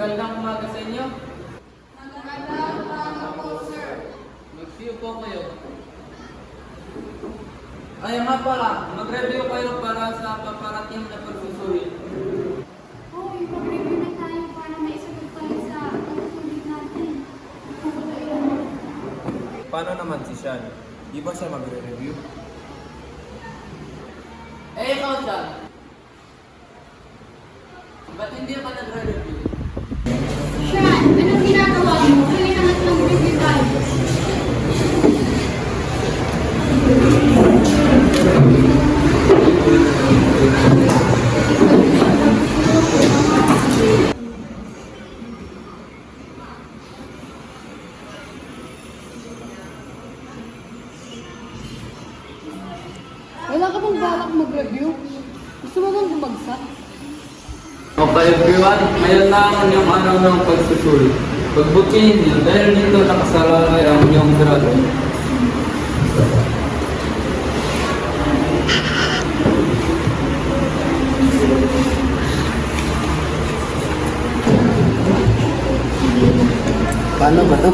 Magandang umaga sa inyo. Magandang umaga po, sir. Mag-view po kayo. Ay nga pala, mag-review kayo para sa paparating na pagsusuri. Hoy, mag-review na tayo para maisagot tayo sa pagsusulit natin. Paano naman si Sean? Di ba siya magre-review? Eh, ikaw siya. Ba't hindi ka nagre-review? Sean, anong ginagawa mo? Halika na't mag-review tayo. Wala ka bang balak mag-review? Gusto mo bang bumagsak? Okay everyone, ngayon na ang inyong araw ng pagsusuri. Pagbukin niyo dahil dito nakasalalay ang inyong grado. Paano ba to?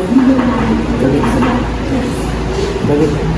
Galit.